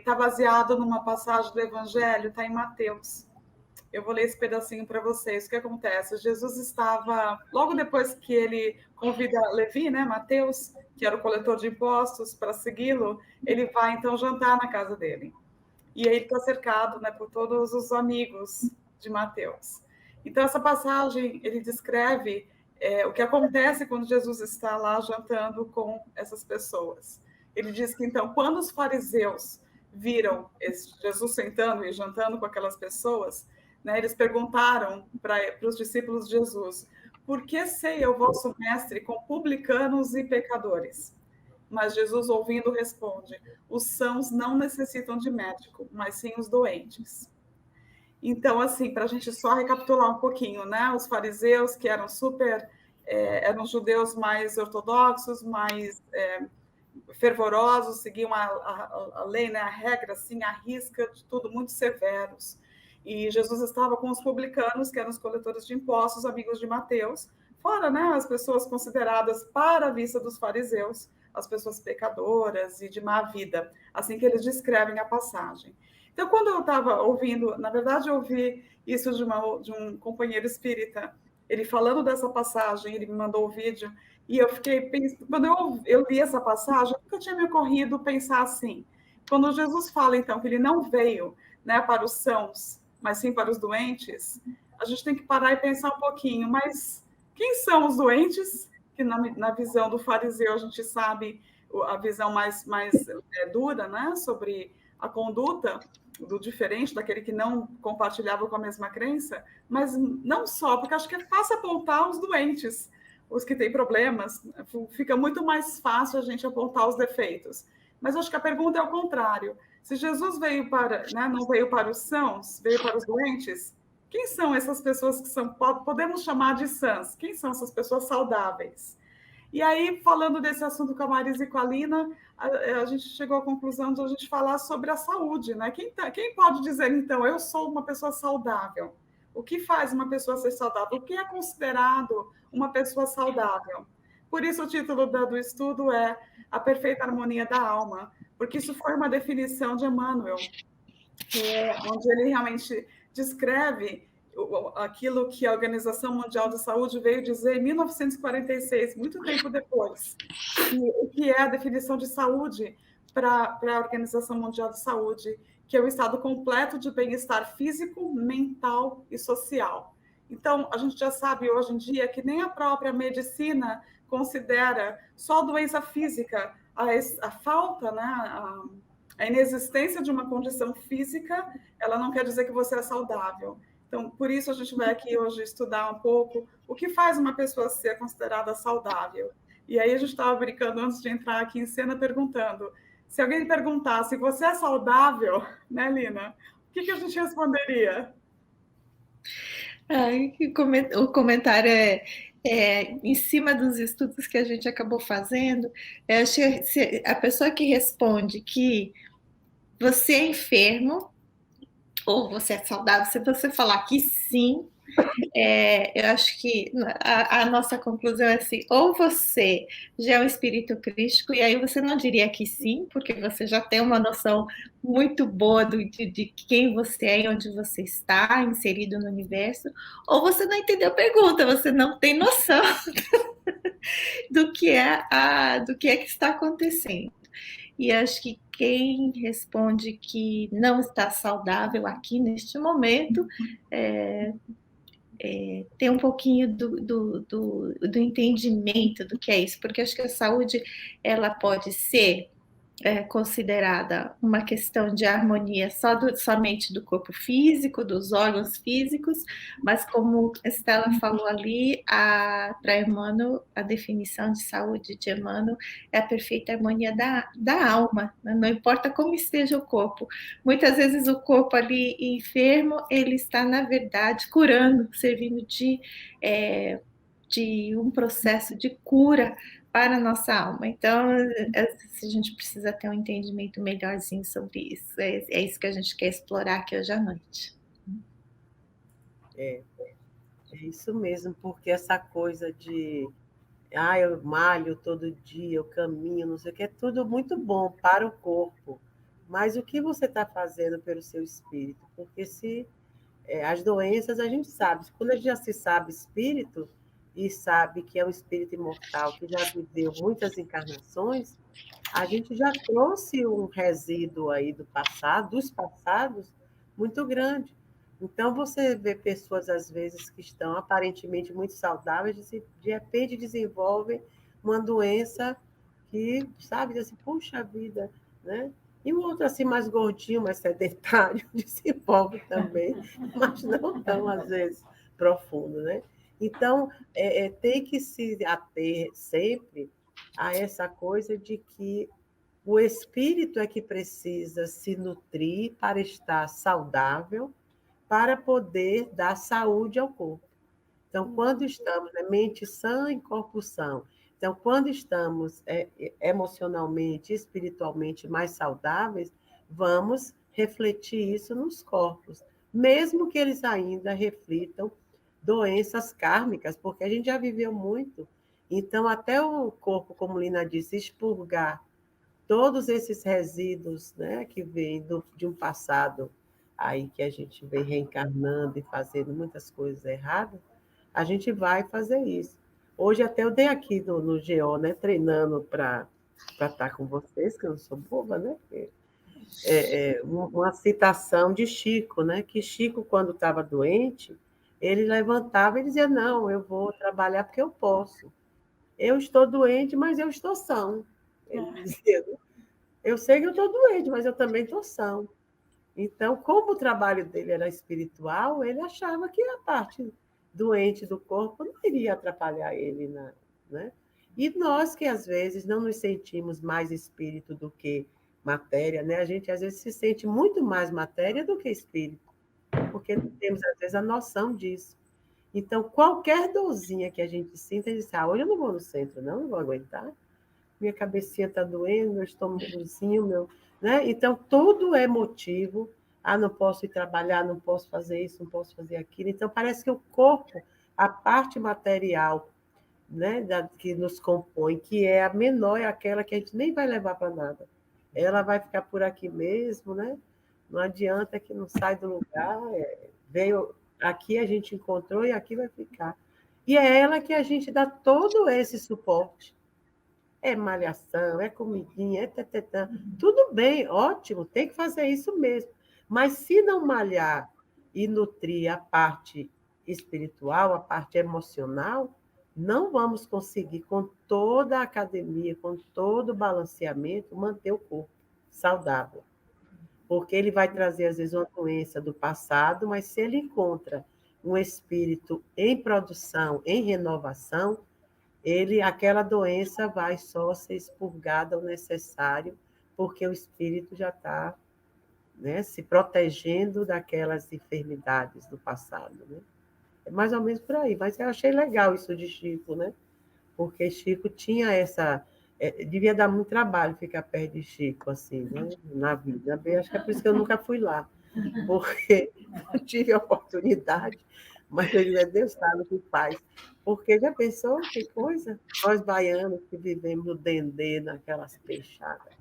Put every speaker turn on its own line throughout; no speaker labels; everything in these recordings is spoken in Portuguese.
está baseado numa passagem do Evangelho, está em Mateus. Eu vou ler esse pedacinho para vocês. O que acontece? Jesus estava, logo depois que ele convida Levi, né, Mateus, que era o coletor de impostos, para segui-lo, ele vai então jantar na casa dele. E aí ele está cercado, né, por todos os amigos de Mateus. Então, essa passagem, ele descreve o que acontece quando Jesus está lá jantando com essas pessoas. Ele diz que, então, quando os fariseus viram Jesus sentando e jantando com aquelas pessoas, né, eles perguntaram para os discípulos de Jesus: por que ceia o vosso mestre com publicanos e pecadores? Mas Jesus, ouvindo, responde: os sãos não necessitam de médico, mas sim os doentes. Então, assim, para a gente só recapitular um pouquinho, né? Os fariseus, que eram eram judeus mais ortodoxos, mais fervorosos, seguiam a lei, né? A regra, assim, a risca de tudo, muito severos. E Jesus estava com os publicanos, que eram os coletores de impostos, amigos de Mateus, fora, né? As pessoas consideradas, para a vista dos fariseus, as pessoas pecadoras e de má vida, assim que eles descrevem a passagem. Então, quando eu estava ouvindo, na verdade, eu ouvi isso de um companheiro espírita, ele falando dessa passagem, ele me mandou o vídeo, e eu fiquei pensando, quando eu li essa passagem, nunca tinha me ocorrido pensar assim. Quando Jesus fala, então, que ele não veio, né, para os sãos, mas sim para os doentes, a gente tem que parar e pensar um pouquinho, mas quem são os doentes? Que na visão do fariseu a gente sabe a visão mais dura, né, sobre a conduta do diferente, daquele que não compartilhava com a mesma crença, mas não só, porque acho que é fácil apontar os doentes, os que têm problemas, fica muito mais fácil a gente apontar os defeitos. Mas acho que a pergunta é o contrário. Se Jesus veio para, né, não veio para os sãos, veio para os doentes, quem são essas pessoas que podemos chamar de sãs? Quem são essas pessoas saudáveis? E aí, falando desse assunto com a Marisa e com a Lina, a gente chegou à conclusão de a gente falar sobre a saúde, né? Quem pode dizer, então, eu sou uma pessoa saudável? O que faz uma pessoa ser saudável? O que é considerado uma pessoa saudável? Por isso, o título do estudo é A Perfeita Harmonia da Alma, porque isso foi uma definição de Emmanuel, onde ele realmente descreve aquilo que a Organização Mundial de Saúde veio dizer em 1946, muito tempo depois, o que é a definição de saúde para a Organização Mundial de Saúde, que é o estado completo de bem-estar físico, mental e social. Então, a gente já sabe hoje em dia que nem a própria medicina considera só doença física, a falta, né, a inexistência de uma condição física, ela não quer dizer que você é saudável. Então, por isso a gente vai aqui hoje estudar um pouco o que faz uma pessoa ser considerada saudável. E aí a gente estava brincando antes de entrar aqui em cena, perguntando, se alguém perguntasse, você é saudável, né, Lina? O que a gente responderia?
O comentário em cima dos estudos que a gente acabou fazendo. Acho que a pessoa que responde que você é enfermo ou você é saudável, se você falar que sim, eu acho que a nossa conclusão é assim: ou você já é um espírito crístico, e aí você não diria que sim, porque você já tem uma noção muito boa de quem você é e onde você está inserido no universo, ou você não entendeu a pergunta, você não tem noção do que que está acontecendo. E acho que quem responde que não está saudável aqui neste momento ter um pouquinho do entendimento do que é isso, porque acho que a saúde ela pode ser considerada uma questão de harmonia somente do corpo físico, dos órgãos físicos, mas como a Estela falou ali, para Emmanuel, a definição de saúde de Emmanuel é a perfeita harmonia da alma, né? Não importa como esteja o corpo. Muitas vezes o corpo ali enfermo, ele está, na verdade, curando, servindo de um processo de cura para a nossa alma. Então, a gente precisa ter um entendimento melhorzinho sobre isso. É isso que a gente quer explorar aqui hoje à noite.
É isso mesmo, porque essa coisa de eu malho todo dia, eu caminho, não sei o que, é tudo muito bom para o corpo, mas o que você está fazendo pelo seu espírito? Porque se as doenças, a gente sabe, quando a gente já se sabe espírito, e sabe que é um espírito imortal, que já viveu muitas encarnações, a gente já trouxe um resíduo aí do passado, dos passados, muito grande. Então, você vê pessoas, às vezes, que estão aparentemente muito saudáveis, de repente desenvolvem uma doença que, sabe, assim, puxa vida, né? E o outro, assim, mais gordinho, mais sedentário, desenvolve também, mas não tão, às vezes, profundo, né? Então, tem que se ater sempre a essa coisa de que o espírito é que precisa se nutrir para estar saudável, para poder dar saúde ao corpo. Então, quando estamos, né, mente sã e corpo são. Então, quando estamos emocionalmente, espiritualmente mais saudáveis, vamos refletir isso nos corpos, mesmo que eles ainda reflitam doenças kármicas, porque a gente já viveu muito. Então, até o corpo, como Lina disse, expurgar todos esses resíduos, né, que vêm de um passado aí que a gente vem reencarnando e fazendo muitas coisas erradas, a gente vai fazer isso. Hoje até eu dei aqui no GO, né, treinando para estar com vocês, que eu não sou boba, né? Uma citação de Chico, né? Que Chico, quando estava doente, ele levantava e dizia: não, eu vou trabalhar porque eu posso. Eu estou doente, mas eu estou são. Ele dizia: eu sei que eu estou doente, mas eu também estou são. Então, como o trabalho dele era espiritual, ele achava que a parte doente do corpo não iria atrapalhar ele, né? E nós que às vezes não nos sentimos mais espírito do que matéria, né? A gente às vezes se sente muito mais matéria do que espírito, porque não temos às vezes a noção disso. Então, qualquer dorzinha que a gente sinta, a gente diz: hoje eu não vou no centro, não vou aguentar. Minha cabecinha está doendo, meu estômagozinho, né? Então, tudo é motivo. Não posso ir trabalhar, não posso fazer isso, não posso fazer aquilo. Então, parece que o corpo, a parte material, né, que nos compõe, que é a menor, é aquela que a gente nem vai levar para nada. Ela vai ficar por aqui mesmo, né? Não adianta que não sai do lugar. Veio aqui, a gente encontrou e aqui vai ficar. E é ela que a gente dá todo esse suporte. É malhação, é comidinha, é tetetã. Tudo bem, ótimo, tem que fazer isso mesmo. Mas se não malhar e nutrir a parte espiritual, a parte emocional, não vamos conseguir, com toda a academia, com todo o balanceamento, manter o corpo saudável. Porque ele vai trazer, às vezes, uma doença do passado, mas se ele encontra um espírito em produção, em renovação, aquela doença vai só ser expurgada o necessário, porque o espírito já está, né, se protegendo daquelas enfermidades do passado, né? É mais ou menos por aí, mas eu achei legal isso de Chico, né? Porque Chico tinha essa... devia dar muito trabalho ficar perto de Chico, assim, né? Na vida. Acho que é por isso que eu nunca fui lá, porque não tive a oportunidade, mas Deus sabe o que faz. Porque já pensou que coisa? Nós baianos que vivemos no dendê, naquelas peixadas.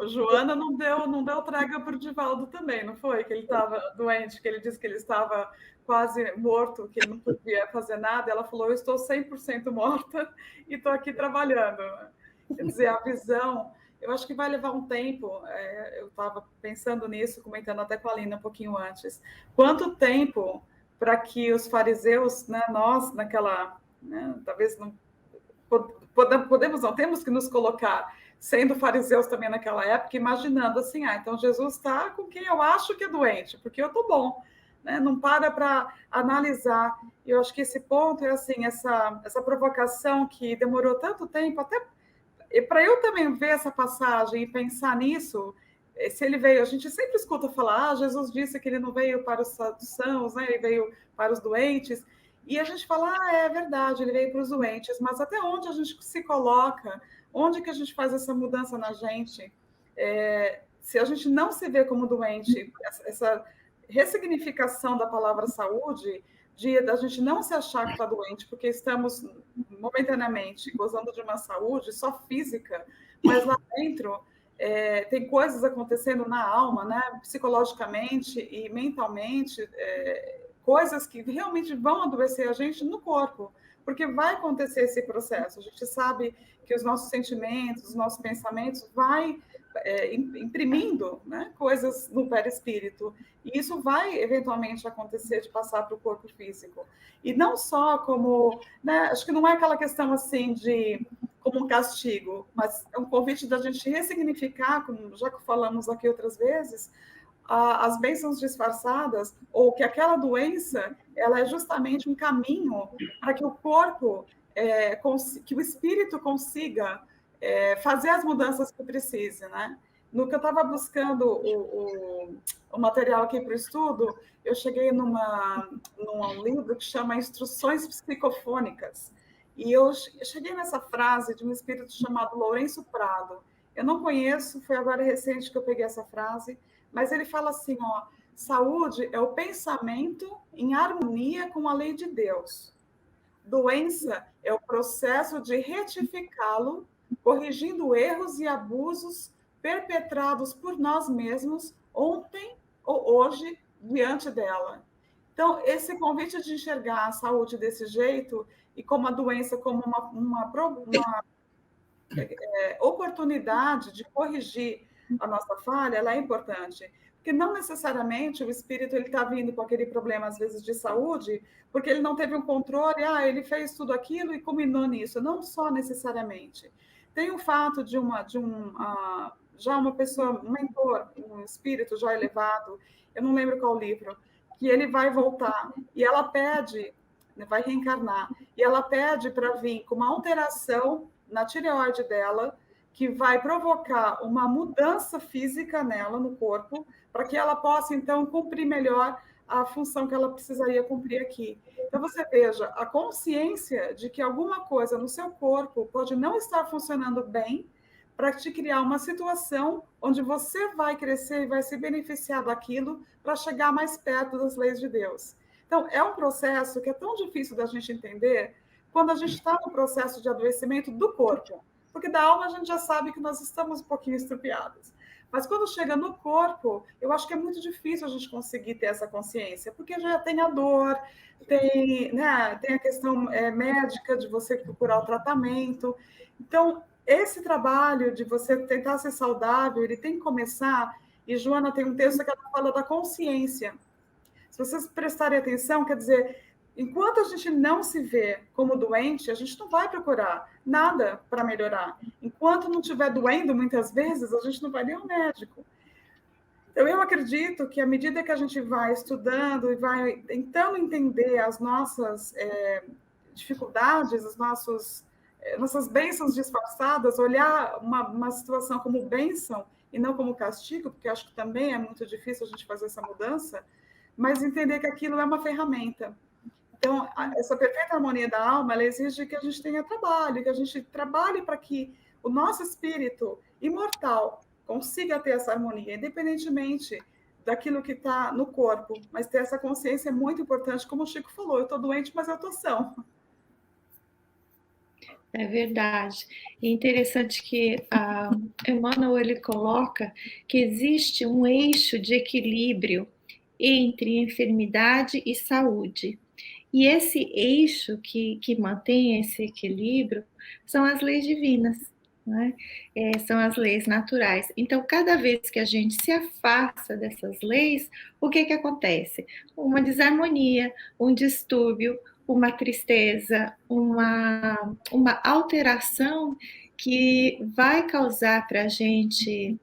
Joana não deu traga para o Divaldo também, não foi? Que ele estava doente, que ele disse que ele estava quase morto, que ele não podia fazer nada. Ela falou: eu estou 100% morta e estou aqui trabalhando. Quer dizer, a visão, eu acho que vai levar um tempo. Eu estava pensando nisso, comentando até com a Lina um pouquinho antes. Quanto tempo para que os fariseus, né, nós, naquela... Né, talvez não... Podemos, não, temos que nos colocar sendo fariseus também naquela época, imaginando assim: então Jesus está com quem eu acho que é doente, porque eu estou bom, né? Não para analisar. E eu acho que esse ponto é assim, essa provocação que demorou tanto tempo, até para eu também ver essa passagem e pensar nisso. Se ele veio, a gente sempre escuta falar: Jesus disse que ele não veio para os sãos, né? Ele veio para os doentes. E a gente fala: é verdade, ele veio para os doentes, mas até onde a gente se coloca? Onde que a gente faz essa mudança na gente? Se a gente não se vê como doente, essa ressignificação da palavra saúde, da gente não se achar que está doente, porque estamos momentaneamente gozando de uma saúde só física, mas lá dentro tem coisas acontecendo na alma, né, psicologicamente e mentalmente, coisas que realmente vão adoecer a gente no corpo, porque vai acontecer esse processo. A gente sabe que os nossos sentimentos, os nossos pensamentos vai imprimindo, né, coisas no perispírito, e isso vai eventualmente acontecer de passar para o corpo físico. E não só como, né, acho que não é aquela questão assim de como um castigo, mas é um convite da gente ressignificar, como já que falamos aqui outras vezes, as bênçãos disfarçadas, ou que aquela doença ela é justamente um caminho para que o corpo, que o espírito consiga fazer as mudanças que precise, né? No que eu estava buscando o material aqui para o estudo, eu cheguei num livro que chama Instruções Psicofônicas, e eu cheguei nessa frase de um espírito chamado Lourenço Prado. Eu não conheço, foi agora recente que eu peguei essa frase, mas ele fala assim, ó, saúde é o pensamento em harmonia com a lei de Deus. Doença é o processo de retificá-lo, corrigindo erros e abusos perpetrados por nós mesmos ontem ou hoje diante dela. Então, esse convite de enxergar a saúde desse jeito e como a doença como uma oportunidade de corrigir a nossa falha, ela é importante. Porque não necessariamente o espírito ele está vindo com aquele problema, às vezes, de saúde, porque ele não teve um controle, ele fez tudo aquilo e culminou nisso. Não só necessariamente. Tem o fato de já uma pessoa, um mentor, um espírito já elevado, eu não lembro qual livro, que ele vai voltar e ela pede, vai reencarnar, e ela pede para vir com uma alteração na tireoide dela, que vai provocar uma mudança física nela, no corpo, para que ela possa, então, cumprir melhor a função que ela precisaria cumprir aqui. Então, você veja, a consciência de que alguma coisa no seu corpo pode não estar funcionando bem para te criar uma situação onde você vai crescer e vai se beneficiar daquilo para chegar mais perto das leis de Deus. Então, é um processo que é tão difícil da gente entender quando a gente está no processo de adoecimento do corpo. Porque da alma a gente já sabe que nós estamos um pouquinho estrupiados. Mas quando chega no corpo, eu acho que é muito difícil a gente conseguir ter essa consciência, porque já tem a dor, tem a questão médica de você procurar o tratamento. Então, esse trabalho de você tentar ser saudável, ele tem que começar, e Joana tem um texto que ela fala da consciência. Se vocês prestarem atenção, quer dizer, enquanto a gente não se vê como doente, a gente não vai procurar nada para melhorar. Enquanto não estiver doendo, muitas vezes, a gente não vai nem ao médico. Então, eu acredito que à medida que a gente vai estudando e vai tentando entender as nossas dificuldades, as nossas bênçãos disfarçadas, olhar uma situação como bênção e não como castigo, porque acho que também é muito difícil a gente fazer essa mudança, mas entender que aquilo é uma ferramenta. Então, essa perfeita harmonia da alma, ela exige que a gente tenha trabalho, que a gente trabalhe para que o nosso espírito imortal consiga ter essa harmonia, independentemente daquilo que está no corpo, mas ter essa consciência é muito importante, como o Chico falou, eu estou doente, mas eu estou são.
É verdade. É interessante que Emmanuel ele coloca que existe um eixo de equilíbrio entre enfermidade e saúde. E esse eixo que mantém esse equilíbrio são as leis divinas, né? São as leis naturais. Então, cada vez que a gente se afasta dessas leis, o que acontece? Uma desarmonia, um distúrbio, uma tristeza, uma alteração que vai causar para a gente,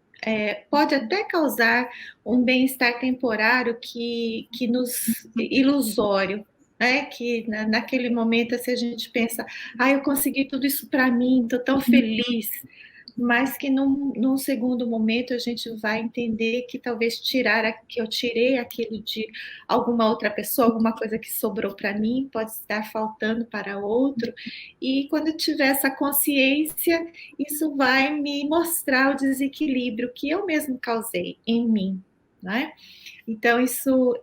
pode até causar um bem-estar temporário que nos ilusório, né? Que naquele momento, assim, a gente pensa, eu consegui tudo isso para mim, estou tão feliz, mas que num segundo momento a gente vai entender que talvez que eu tirei aquilo de alguma outra pessoa, alguma coisa que sobrou para mim, pode estar faltando para outro, e quando eu tiver essa consciência, isso vai me mostrar o desequilíbrio que eu mesmo causei em mim, né? Então, isso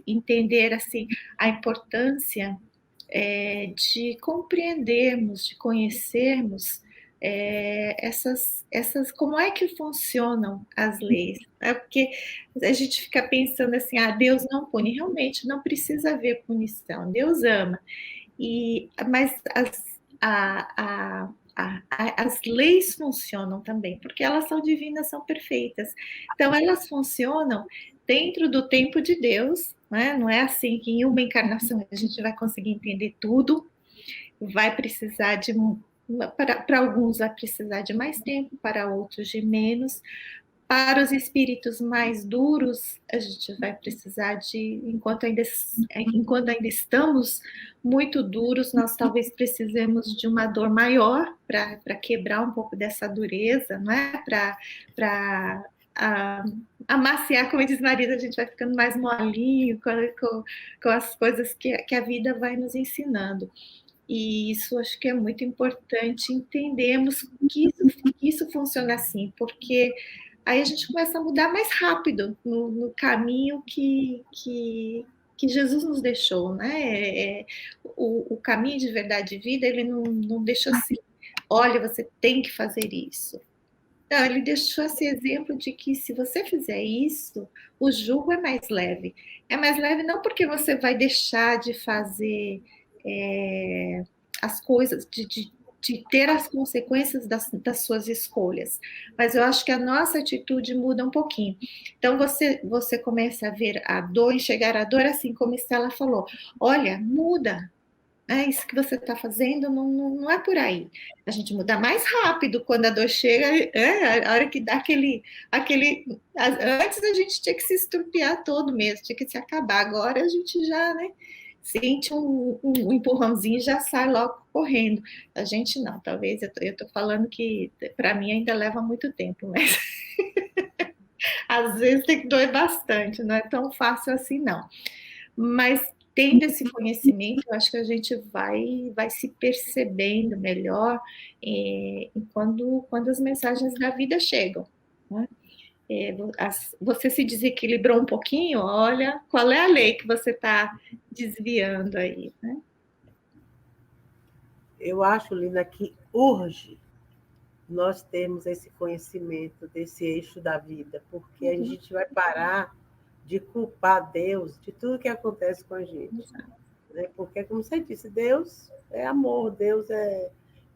entender assim, a importância de compreendermos, de conhecermos como é que funcionam as leis? É porque a gente fica pensando assim, Deus não pune. Realmente não precisa haver punição. Deus ama. Mas as leis funcionam também, porque elas são divinas, são perfeitas. Então, elas funcionam dentro do tempo de Deus, né? Não é assim que em uma encarnação a gente vai conseguir entender tudo, vai precisar de. Para alguns vai precisar de mais tempo, para outros de menos. Para os espíritos mais duros, a gente vai precisar de, enquanto ainda estamos muito duros, nós talvez precisemos de uma dor maior para quebrar um pouco dessa dureza, não é? Para amaciar, como diz Marisa, a gente vai ficando mais molinho com as coisas que a vida vai nos ensinando. E isso acho que é muito importante entendermos que isso funciona assim, porque aí a gente começa a mudar mais rápido no caminho que Jesus nos deixou, né? O caminho de verdade e vida, ele não deixou assim, olha, você tem que fazer isso. Não, ele deixou esse exemplo de que se você fizer isso, o jugo é mais leve. É mais leve não porque você vai deixar de fazer as coisas, de ter as consequências das suas escolhas. Mas eu acho que a nossa atitude muda um pouquinho. Então você começa a ver a dor, enxergar a dor assim como Estela falou. Olha, muda. Isso que você está fazendo não é por aí. A gente muda mais rápido quando a dor chega, a hora que dá antes a gente tinha que se estrupiar todo mesmo, tinha que se acabar. Agora a gente já, né? Sente um empurrãozinho e já sai logo correndo. A gente não, talvez eu estou falando que para mim ainda leva muito tempo, mas às vezes tem que doer bastante, não é tão fácil assim, não. Mas tendo esse conhecimento, eu acho que a gente vai se percebendo melhor quando as mensagens da vida chegam, né? Você se desequilibrou um pouquinho, olha, qual é a lei que você está desviando aí, né?
Eu acho, Lina, que urge nós termos esse conhecimento desse eixo da vida, porque a gente vai parar de culpar Deus de tudo que acontece com a gente. Né? Porque, como você disse, Deus é amor,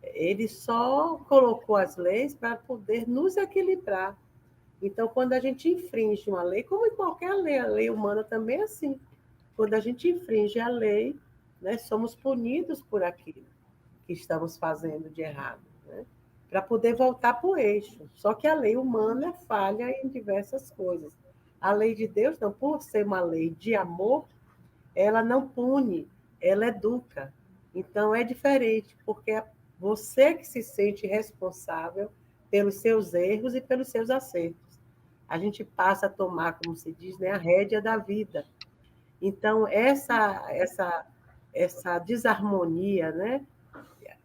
Ele só colocou as leis para poder nos equilibrar. Então, quando a gente infringe uma lei, como em qualquer lei, a lei humana também é assim. Quando a gente infringe a lei, né, somos punidos por aquilo que estamos fazendo de errado, né? Para poder voltar para o eixo. Só que a lei humana falha em diversas coisas. A lei de Deus, não, por ser uma lei de amor, ela não pune, ela educa. Então é diferente, porque é você que se sente responsável pelos seus erros e pelos seus acertos. A gente passa a tomar, como se diz, né, a rédea da vida. Então essa desarmonia, né,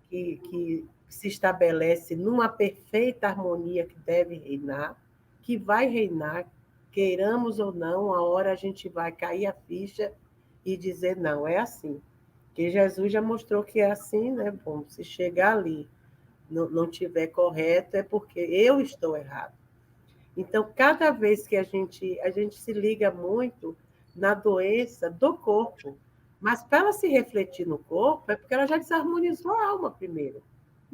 que se estabelece numa perfeita harmonia que deve reinar, que vai reinar, queiramos ou não, a hora a gente vai cair a ficha e dizer, não, é assim. Que Jesus já mostrou que é assim, né? Bom, se chegar ali não tiver correto, é porque eu estou errado. Então, cada vez que a gente se liga muito na doença do corpo, mas para ela se refletir no corpo, é porque ela já desarmonizou a alma primeiro.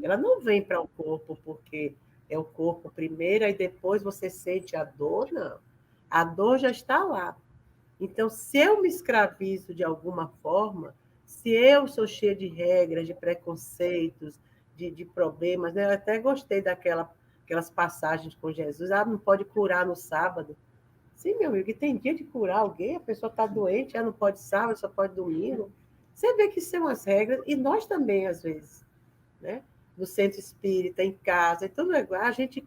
Ela não vem para o corpo porque é o corpo primeiro, e depois você sente a dor, não. A dor já está lá. Então, se eu me escravizo de alguma forma, se eu sou cheia de regras, de preconceitos, de problemas, né? Eu até gostei aquelas passagens com Jesus, não pode curar no sábado. Sim, meu amigo, e tem dia de curar alguém, a pessoa está doente, não pode sábado, só pode domingo. Você vê que são as regras, e nós também, às vezes, né? No centro espírita, em casa, e tudo igual, a gente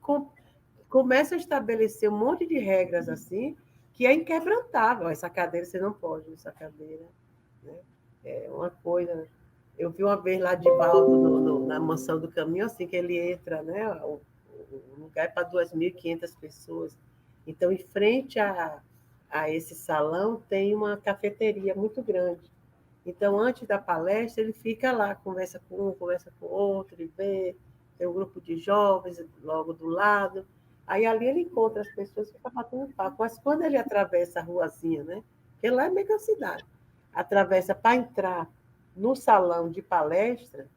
começa a estabelecer um monte de regras assim, que é inquebrantável. Essa cadeira você não pode, essa cadeira. Né? É uma coisa. Eu vi uma vez lá de Valdo, na Mansão do Caminho, assim, que ele entra, né? O lugar é para 2.500 pessoas. Então, em frente a esse salão, tem uma cafeteria muito grande. Então, antes da palestra, ele fica lá, conversa com um, conversa com o outro, e vê, tem um grupo de jovens logo do lado. Aí ali ele encontra as pessoas que ficam batendo papo. Mas quando ele atravessa a ruazinha, né? Porque lá é meio que a cidade, atravessa para entrar no salão de palestra,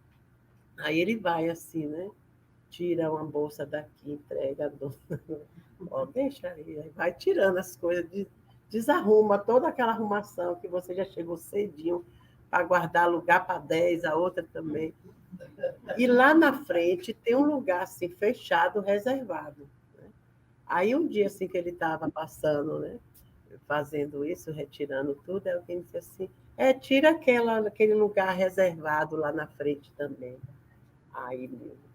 aí ele vai assim, né? Tira uma bolsa daqui, entrega a dona. Ó, deixa aí vai tirando as coisas, desarruma toda aquela arrumação que você já chegou cedinho para guardar lugar para 10, a outra também. E lá na frente tem um lugar assim fechado, reservado. Né? Aí um dia assim que ele estava passando, né, fazendo isso, retirando tudo, aí alguém disse assim, tira aquele lugar reservado lá na frente também. Aí,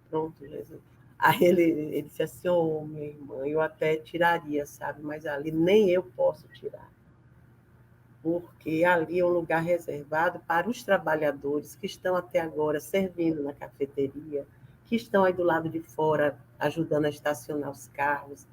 pronto, Jesus. Aí ele disse assim, minha irmã, eu até tiraria, sabe, mas ali nem eu posso tirar, porque ali é um lugar reservado para os trabalhadores que estão até agora servindo na cafeteria, que estão aí do lado de fora ajudando a estacionar os carros.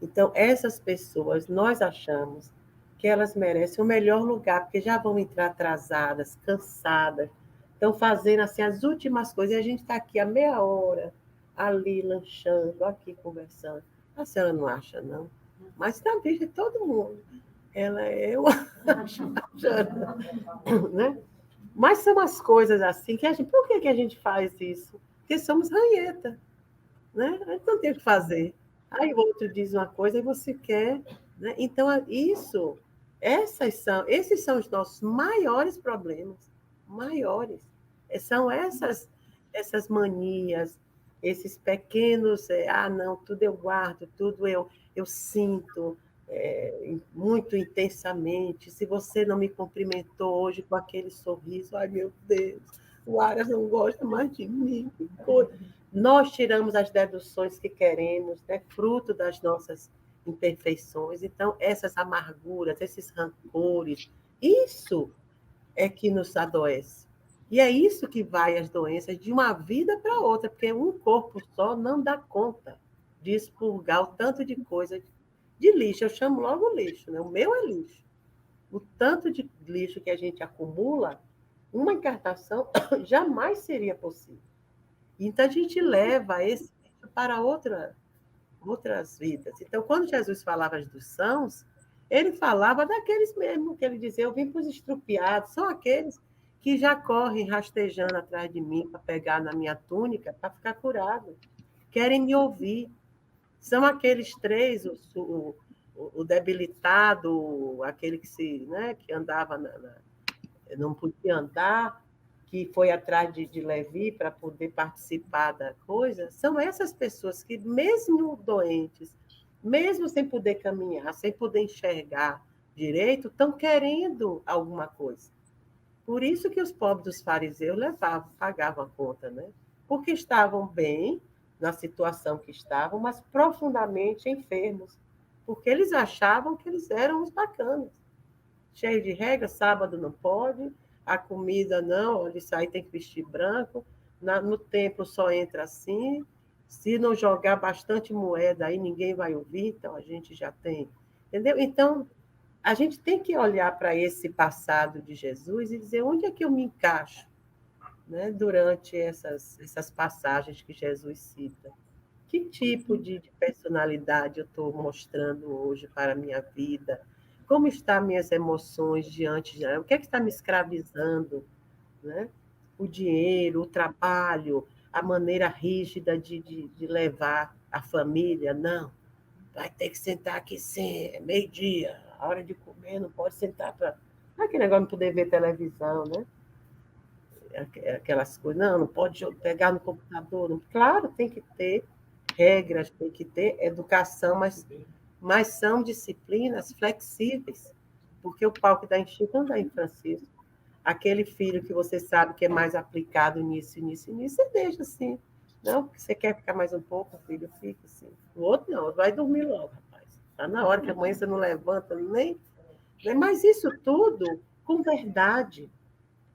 Então, essas pessoas, nós achamos que elas merecem o melhor lugar, porque já vão entrar atrasadas, cansadas, estão fazendo assim as últimas coisas, e a gente está aqui há meia hora, ali lanchando, aqui conversando. A senhora não acha, não? Mas na vista de todo mundo. Eu acho, né? Mas são as coisas assim que a gente. Por que a gente faz isso? Porque somos ranheta, né? A gente não tem o que fazer. Aí o outro diz uma coisa e você quer, né? Então, esses são os nossos maiores problemas, maiores. São essas manias, esses pequenos, não, tudo eu guardo, tudo eu sinto muito intensamente. Se você não me cumprimentou hoje com aquele sorriso, ai meu Deus, o Aras não gosta mais de mim, que coisa. Nós tiramos as deduções que queremos, né, fruto das nossas imperfeições. Então, essas amarguras, esses rancores, isso é que nos adoece. E é isso que vai as doenças de uma vida para outra, porque um corpo só não dá conta de expurgar o tanto de coisa de lixo. Eu chamo logo lixo, né? O meu é lixo. O tanto de lixo que a gente acumula, uma encarnação jamais seria possível. Então, a gente leva esse para outras vidas. Então, quando Jesus falava dos sãos, ele falava daqueles mesmo, que ele dizia, eu vim para os estrupiados, são aqueles que já correm rastejando atrás de mim para pegar na minha túnica para ficar curado. Querem me ouvir. São aqueles três, o debilitado, aquele que andava não podia andar, que foi atrás de Levi para poder participar da coisa, são essas pessoas que, mesmo doentes, mesmo sem poder caminhar, sem poder enxergar direito, estão querendo alguma coisa. Por isso que os pobres dos fariseus pagavam a conta, né? Porque estavam bem na situação que estavam, mas profundamente enfermos, porque eles achavam que eles eram os bacanas. Cheio de regra, sábado não pode, a comida não, olha, isso aí tem que vestir branco, no templo só entra assim, se não jogar bastante moeda aí ninguém vai ouvir, então a gente já tem, entendeu? Então, a gente tem que olhar para esse passado de Jesus e dizer onde é que eu me encaixo, né, durante essas passagens que Jesus cita. Que tipo de personalidade eu estou mostrando hoje para a minha vida? Como estão minhas emoções diante de... O que é que está me escravizando? Né? O dinheiro, o trabalho, a maneira rígida de levar a família. Não, vai ter que sentar aqui sim, é meio-dia, a hora de comer, não pode sentar para... Aquele negócio de não poder ver televisão, né? Aquelas coisas, não pode pegar no computador. Não. Claro, tem que ter regras, tem que ter educação, mas são disciplinas flexíveis, porque o pau que dá em Chico não dá em Francisco. Aquele filho que você sabe que é mais aplicado nisso, você deixa assim. Não, porque você quer ficar mais um pouco, filho, fica assim. O outro não, vai dormir logo, rapaz. Está na hora que amanhã você não levanta nem. Mas isso tudo com verdade.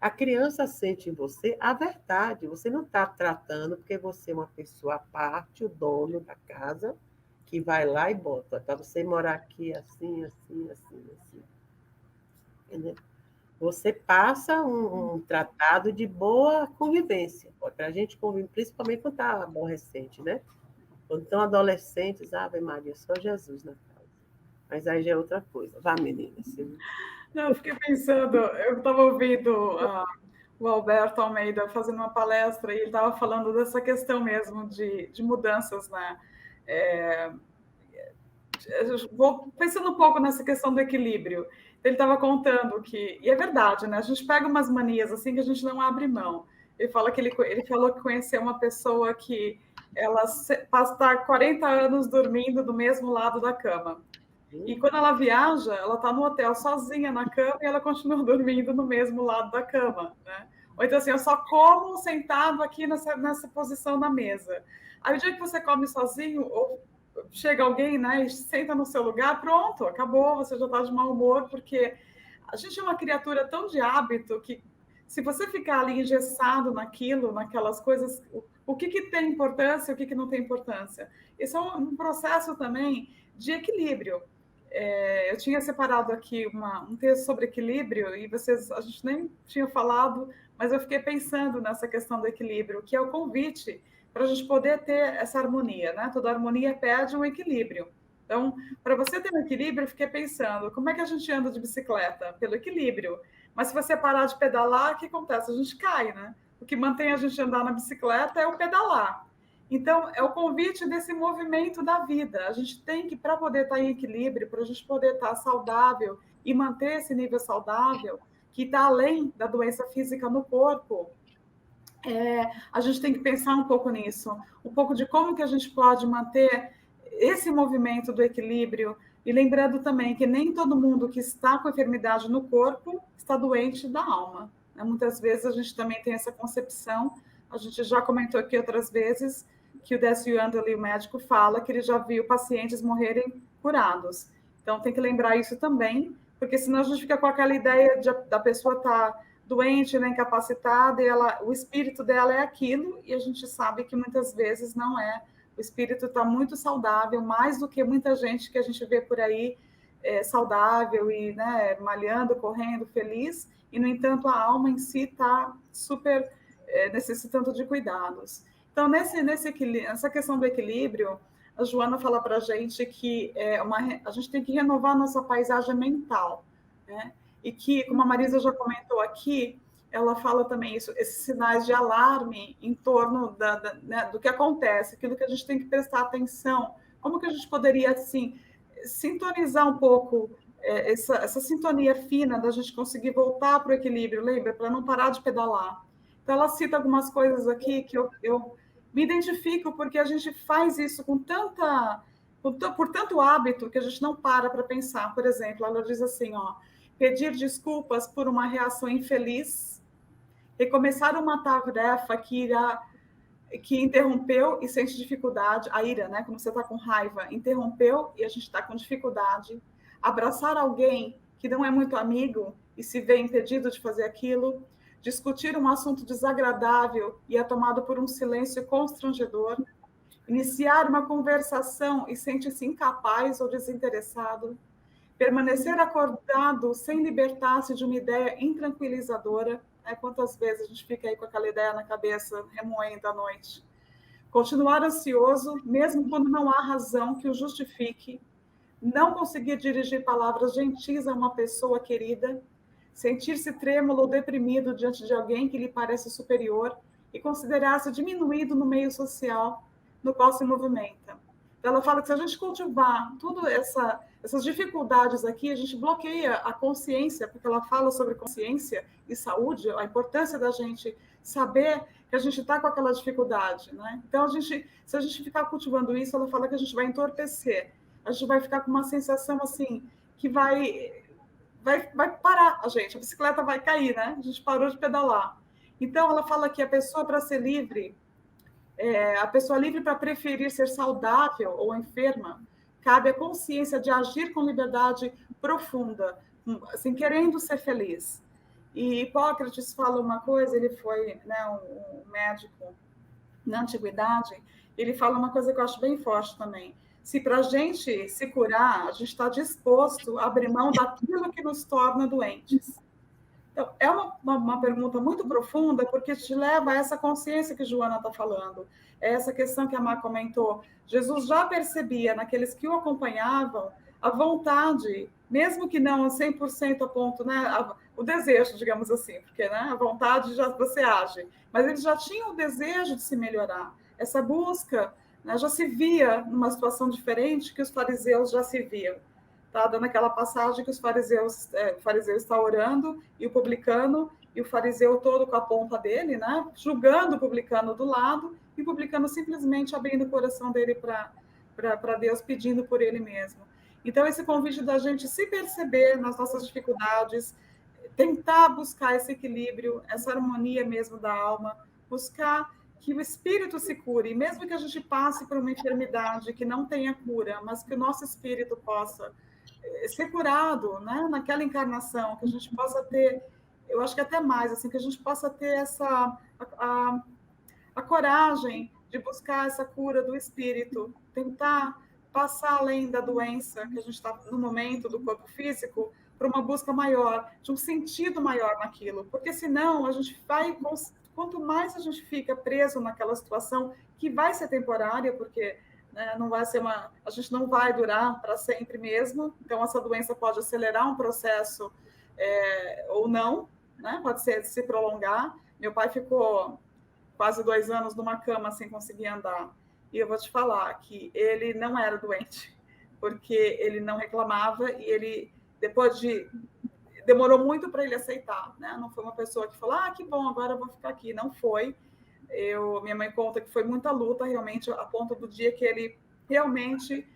A criança sente em você a verdade. Você não está tratando porque você é uma pessoa à parte, o dono da casa, que vai lá e bota. Para você morar aqui assim, assim, assim, assim. Entendeu? você passa um tratado de boa convivência, para a gente conviver, principalmente quando está aborrecente, né? Quando estão adolescentes, Ave Maria, só Jesus na casa. Mas aí já é outra coisa. Vá, menina.
Não, eu fiquei pensando, eu estava ouvindo o Alberto Almeida fazendo uma palestra e ele estava falando dessa questão mesmo de mudanças, né? Vou pensando um pouco nessa questão do equilíbrio. Ele estava contando que, e é verdade, né? A gente pega umas manias assim que a gente não abre mão. Ele falou que conheceu uma pessoa que ela passa 40 anos dormindo do mesmo lado da cama. E quando ela viaja, ela está no hotel sozinha na cama e ela continua dormindo no mesmo lado da cama, né? Ou então assim, eu só como sentado aqui nessa posição na mesa. Aí o dia que você come sozinho, ou chega alguém, né, e senta no seu lugar, pronto, acabou, você já está de mau humor, porque a gente é uma criatura tão de hábito que se você ficar ali engessado naquilo, naquelas coisas, o que tem importância, o que não tem importância. Isso é um processo também de equilíbrio. Eu tinha separado aqui um texto sobre equilíbrio e a gente nem tinha falado, mas eu fiquei pensando nessa questão do equilíbrio, que é o convite para a gente poder ter essa harmonia, né? Toda harmonia pede um equilíbrio. Então, para você ter um equilíbrio, eu fiquei pensando, como é que a gente anda de bicicleta? Pelo equilíbrio. Mas se você parar de pedalar, o que acontece? A gente cai, né? O que mantém a gente andar na bicicleta é o pedalar. Então, é o convite desse movimento da vida. A gente tem que, para poder estar em equilíbrio, para a gente poder estar saudável e manter esse nível saudável, que está além da doença física no corpo, a gente tem que pensar um pouco nisso, um pouco de como que a gente pode manter esse movimento do equilíbrio, e lembrando também que nem todo mundo que está com enfermidade no corpo está doente da alma. Muitas vezes a gente também tem essa concepção, a gente já comentou aqui outras vezes, que o Deci Andali, o médico, fala que ele já viu pacientes morrerem curados. Então, tem que lembrar isso também, porque senão a gente fica com aquela ideia da pessoa estar doente, né, incapacitada, e o espírito dela é aquilo, e a gente sabe que muitas vezes não é. O espírito está muito saudável, mais do que muita gente que a gente vê por aí saudável e, né, malhando, correndo, feliz, e, no entanto, a alma em si está super necessitando de cuidados. Então, nessa questão do equilíbrio, a Joana fala para a gente que a gente tem que renovar a nossa paisagem mental, né? E que, como a Marisa já comentou aqui, ela fala também isso, esses sinais de alarme em torno né, do que acontece, aquilo que a gente tem que prestar atenção, como que a gente poderia, assim, sintonizar um pouco essa sintonia fina da gente conseguir voltar para o equilíbrio, lembra? Para não parar de pedalar. Então, ela cita algumas coisas aqui que eu me identifico, porque a gente faz isso por tanto hábito que a gente não para pensar. Por exemplo, ela diz assim, pedir desculpas por uma reação infeliz, recomeçar uma tarefa que interrompeu e sente dificuldade, a ira, né? Quando você está com raiva, interrompeu e a gente está com dificuldade, abraçar alguém que não é muito amigo e se vê impedido de fazer aquilo, discutir um assunto desagradável e é tomado por um silêncio constrangedor, iniciar uma conversação e sente-se incapaz ou desinteressado, permanecer acordado sem libertar-se de uma ideia intranquilizadora. Quantas vezes a gente fica aí com aquela ideia na cabeça, remoendo à noite? Continuar ansioso, mesmo quando não há razão que o justifique, não conseguir dirigir palavras gentis a uma pessoa querida, sentir-se trêmulo ou deprimido diante de alguém que lhe parece superior e considerar-se diminuído no meio social no qual se movimenta. Então, ela fala que se a gente cultivar tudo essas dificuldades aqui, a gente bloqueia a consciência, porque ela fala sobre consciência e saúde, a importância da gente saber que a gente está com aquela dificuldade, né? Então, se a gente ficar cultivando isso, ela fala que a gente vai entorpecer, a gente vai ficar com uma sensação assim, que vai parar a bicicleta vai cair, né? A gente parou de pedalar. Então, ela fala que a pessoa, para ser livre, a pessoa livre para preferir ser saudável ou enferma, cabe a consciência de agir com liberdade profunda, assim, querendo ser feliz. E Hipócrates fala uma coisa, ele foi, né, um médico na antiguidade, ele fala uma coisa que eu acho bem forte também. Se para a gente se curar, a gente está disposto a abrir mão daquilo que nos torna doentes. Então, é uma pergunta muito profunda, porque te leva a essa consciência que Joana está falando. É essa questão que a Má comentou. Jesus já percebia naqueles que o acompanhavam a vontade, mesmo que não 100% a ponto, né, o desejo, digamos assim, porque, né, a vontade já você age, mas eles já tinham o desejo de se melhorar. Essa busca, né, já se via numa situação diferente que os fariseus já se viam. Está dando aquela passagem que o fariseu está orando e o publicano, e o fariseu todo com a pompa dele, né, julgando o publicano do lado, e o publicano simplesmente abrindo o coração dele para Deus, pedindo por ele mesmo. Então, esse convite da gente se perceber nas nossas dificuldades, tentar buscar esse equilíbrio, essa harmonia mesmo da alma, buscar que o espírito se cure, e mesmo que a gente passe por uma enfermidade que não tenha cura, mas que o nosso espírito possa ser curado, né, naquela encarnação, que a gente possa ter, eu acho que até mais, assim, que a gente possa ter a coragem de buscar essa cura do espírito, tentar passar além da doença que a gente está no momento do corpo físico, para uma busca maior, de um sentido maior naquilo, porque senão a gente vai, quanto mais a gente fica preso naquela situação, que vai ser temporária, porque, né, não vai ser a gente não vai durar para sempre mesmo, então essa doença pode acelerar um processo ou não, né, pode se prolongar. Meu pai ficou quase 2 anos numa cama sem conseguir andar. E eu vou te falar que ele não era doente, porque ele não reclamava e ele, depois de... Demorou muito para ele aceitar, né? Não foi uma pessoa que falou, que bom, agora eu vou ficar aqui. Não foi. Minha mãe conta que foi muita luta, realmente, a ponto do dia que ele realmente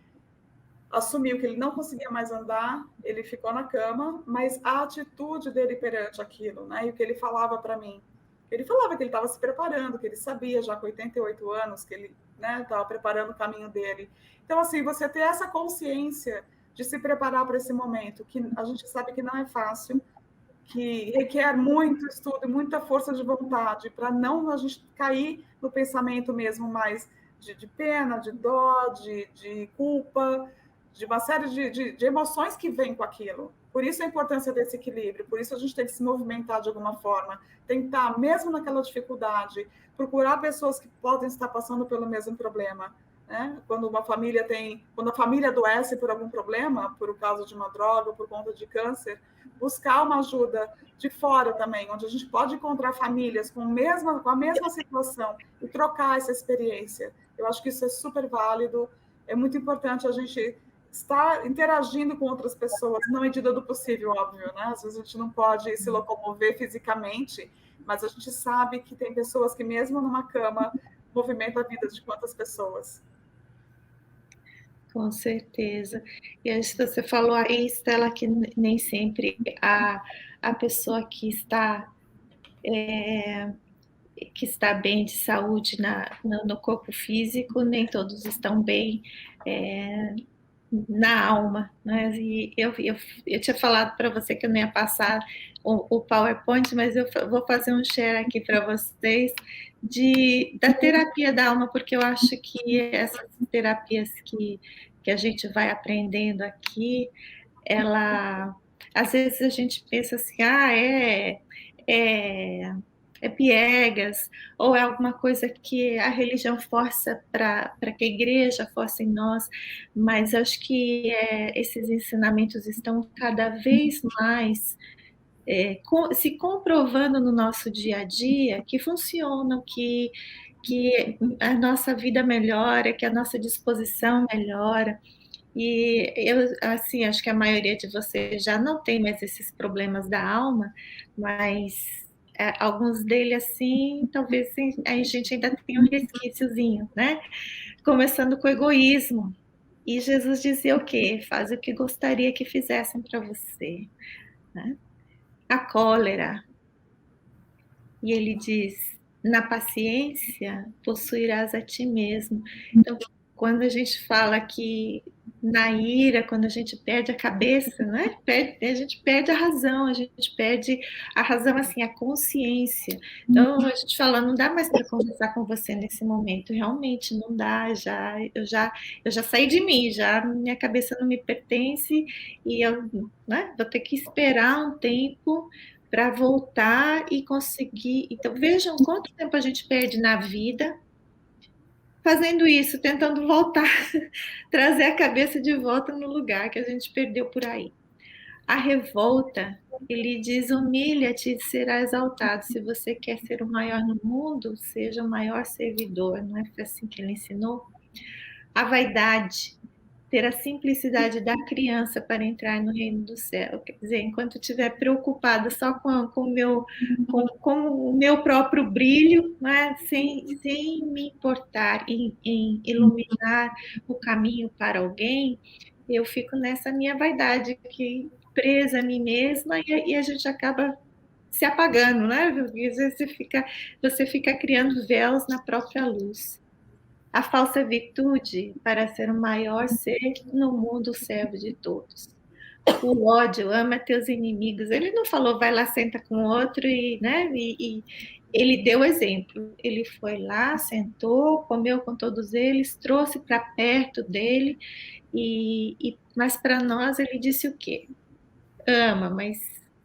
assumiu que ele não conseguia mais andar, ele ficou na cama, mas a atitude dele perante aquilo, né? E o que ele falava para mim, ele falava que ele estava se preparando, que ele sabia já com 88 anos que ele, né, estava preparando o caminho dele. Então, assim, você ter essa consciência de se preparar para esse momento, que a gente sabe que não é fácil, que requer muito estudo e muita força de vontade para não a gente cair no pensamento mesmo mais de pena, de dó, de culpa, de uma série de emoções que vêm com aquilo. Por isso a importância desse equilíbrio, por isso a gente tem que se movimentar de alguma forma, tentar, mesmo naquela dificuldade, procurar pessoas que podem estar passando pelo mesmo problema. Né? Quando a família adoece por algum problema, por causa de uma droga, por conta de câncer, buscar uma ajuda de fora também, onde a gente pode encontrar famílias com a mesma situação e trocar essa experiência. Eu acho que isso é super válido, é muito importante a gente estar interagindo com outras pessoas, na medida do possível, óbvio, né? Às vezes a gente não pode se locomover fisicamente, mas a gente sabe que tem pessoas que mesmo numa cama movimentam a vida de quantas pessoas.
Com certeza. E antes você falou aí, Estela, que nem sempre a pessoa que está bem de saúde no corpo físico, nem todos estão bem na alma, né? E eu tinha falado para você que eu não ia passar o PowerPoint, mas eu vou fazer um share aqui para vocês da terapia da alma, porque eu acho que essas terapias que a gente vai aprendendo aqui, às vezes a gente pensa assim, é piegas, ou é alguma coisa que a religião força para que a igreja force em nós, mas acho que esses ensinamentos estão cada vez mais se comprovando no nosso dia a dia que funcionam, que a nossa vida melhora, que a nossa disposição melhora. E eu, assim, acho que a maioria de vocês já não tem mais esses problemas da alma, mas alguns deles, assim, talvez a gente ainda tenha um resquíciozinho, né? Começando com o egoísmo. E Jesus dizia o quê? Faz o que gostaria que fizessem para você, né? A cólera. E ele diz, na paciência, possuirás a ti mesmo. Então, quando a gente fala que na ira, quando a gente perde a cabeça, né? A gente perde a razão, assim, a consciência. Então, a gente fala, não dá mais para conversar com você nesse momento, realmente não dá, eu já saí de mim, minha cabeça não me pertence, e eu, né, vou ter que esperar um tempo para voltar e conseguir. Então, vejam quanto tempo a gente perde na vida fazendo isso, tentando voltar, trazer a cabeça de volta no lugar que a gente perdeu por aí. A revolta, ele diz: humilha-te e será exaltado. Se você quer ser o maior no mundo, seja o maior servidor. Não é assim que ele ensinou? A vaidade, ter a simplicidade da criança para entrar no reino do céu. Quer dizer, enquanto eu estiver preocupada só com o meu próprio brilho, né? sem me importar em iluminar o caminho para alguém, eu fico nessa minha vaidade, que presa a mim mesma, e a gente acaba se apagando, né? Às vezes você fica criando véus na própria luz. A falsa virtude para ser o maior ser no mundo, servo de todos. O ódio, ama teus inimigos. Ele não falou, vai lá, senta com outro, né? E ele deu exemplo. Ele foi lá, sentou, comeu com todos eles, trouxe para perto dele, mas para nós ele disse o quê? Ama, mas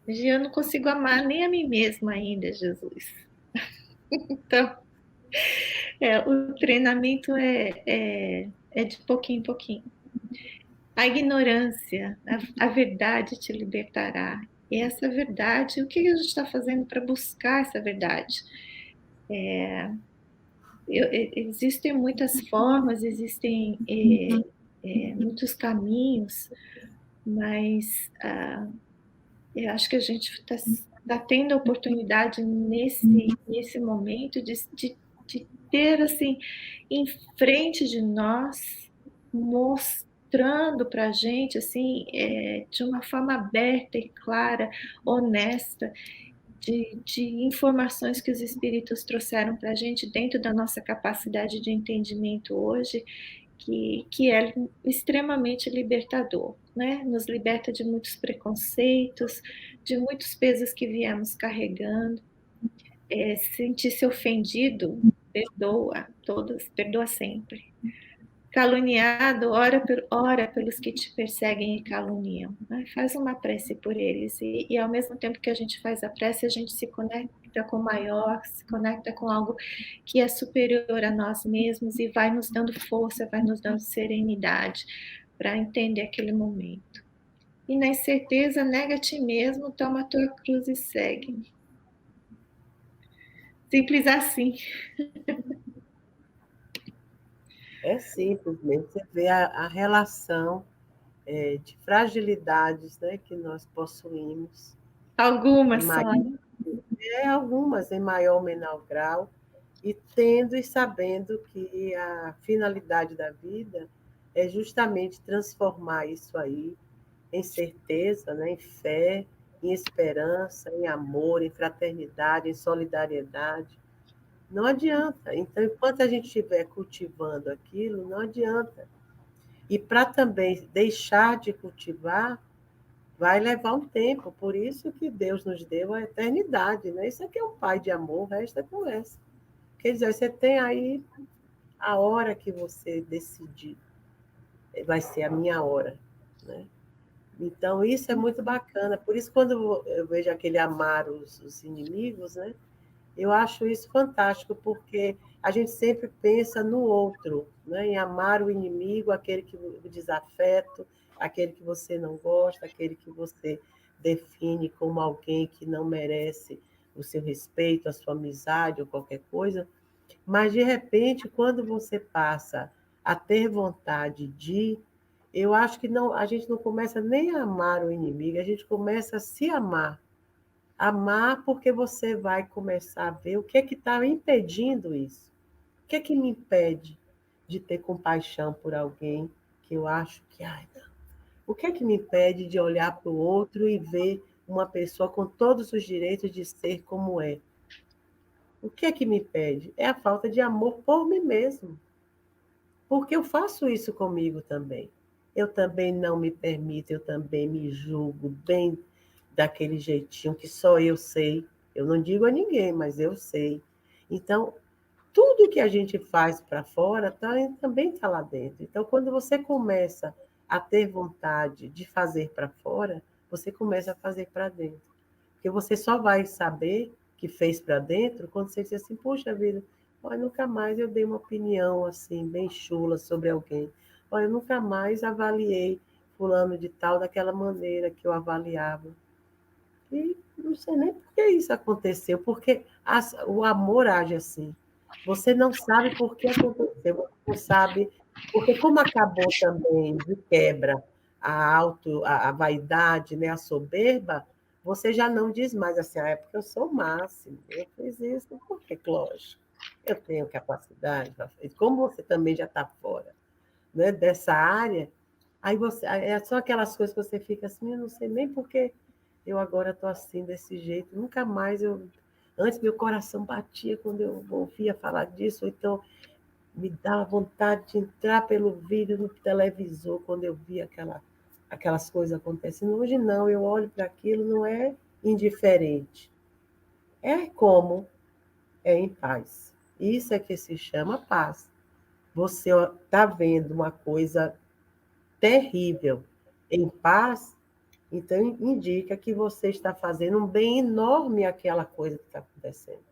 eu não consigo amar nem a mim mesma ainda, Jesus. Então, o treinamento é de pouquinho em pouquinho. A ignorância, a verdade te libertará. E essa verdade, o que a gente está fazendo para buscar essa verdade? Existem muitas formas, existem muitos caminhos, mas eu acho que a gente está tendo a oportunidade nesse momento de ter assim em frente de nós, mostrando para a gente assim de uma forma aberta e clara, honesta, de informações que os espíritos trouxeram para a gente dentro da nossa capacidade de entendimento hoje, que é extremamente libertador, né? Nos liberta de muitos preconceitos, de muitos pesos que viemos carregando. Sentir-se ofendido, perdoa todos, perdoa sempre. Caluniado, ora pelos que te perseguem e caluniam. Né? Faz uma prece por eles. E ao mesmo tempo que a gente faz a prece, a gente se conecta com o maior, se conecta com algo que é superior a nós mesmos e vai nos dando força, vai nos dando serenidade para entender aquele momento. E na incerteza, nega a ti mesmo, toma a tua cruz e segue. Simples assim.
É simples mesmo. Você vê a relação de fragilidades, né, que nós possuímos.
Algumas só.
Algumas em maior ou menor grau, e tendo e sabendo que a finalidade da vida é justamente transformar isso aí em certeza, né, em fé, em esperança, em amor, em fraternidade, em solidariedade. Não adianta. Então, enquanto a gente estiver cultivando aquilo, não adianta. E para também deixar de cultivar, vai levar um tempo. Por isso que Deus nos deu a eternidade. Né? Isso aqui é um pai de amor, o resto é conversa. Quer dizer, você tem aí a hora que você decidir. Vai ser a minha hora. Né? Então, isso é muito bacana. Por isso, quando eu vejo aquele amar os inimigos, né? Eu acho isso fantástico, porque a gente sempre pensa no outro, né? Em amar o inimigo, aquele que o desafeto, aquele que você não gosta, aquele que você define como alguém que não merece o seu respeito, a sua amizade ou qualquer coisa. Mas, de repente, quando você passa a ter vontade de, eu acho que não, a gente não começa nem a amar o inimigo, a gente começa a se amar. Amar porque você vai começar a ver o que é que está impedindo isso. O que é que me impede de ter compaixão por alguém que eu acho que... Ai, não. O que é que me impede de olhar para o outro e ver uma pessoa com todos os direitos de ser como é? O que é que me impede? É a falta de amor por mim mesmo. Porque eu faço isso comigo também. Eu também não me permito, eu também me julgo bem daquele jeitinho que só eu sei. Eu não digo a ninguém, mas eu sei. Então, tudo que a gente faz para fora também está lá dentro. Então, quando você começa a ter vontade de fazer para fora, você começa a fazer para dentro. Porque você só vai saber que fez para dentro quando você diz assim, poxa vida, olha, nunca mais eu dei uma opinião assim, bem chula sobre alguém. Olha, eu nunca mais avaliei fulano de tal daquela maneira que eu avaliava. E não sei nem por que isso aconteceu, porque o amor age assim. Você não sabe por que aconteceu, você não sabe, porque como acabou também de quebra a vaidade, né, a soberba, você já não diz mais assim, ah, é porque eu sou o máximo, eu fiz isso, porque, lógico, eu tenho capacidade, como você também já está fora, né, dessa área, aí você, são aquelas coisas que você fica assim, eu não sei nem por que eu agora estou assim, desse jeito, nunca mais eu... Antes meu coração batia quando eu ouvia falar disso, ou então me dava vontade de entrar pelo vídeo no televisor quando eu via aquelas coisas acontecendo. Hoje não, eu olho para aquilo, não é indiferente. É como é em paz. Isso é que se chama paz. Você está vendo uma coisa terrível em paz, então indica que você está fazendo um bem enorme àquela coisa que está acontecendo.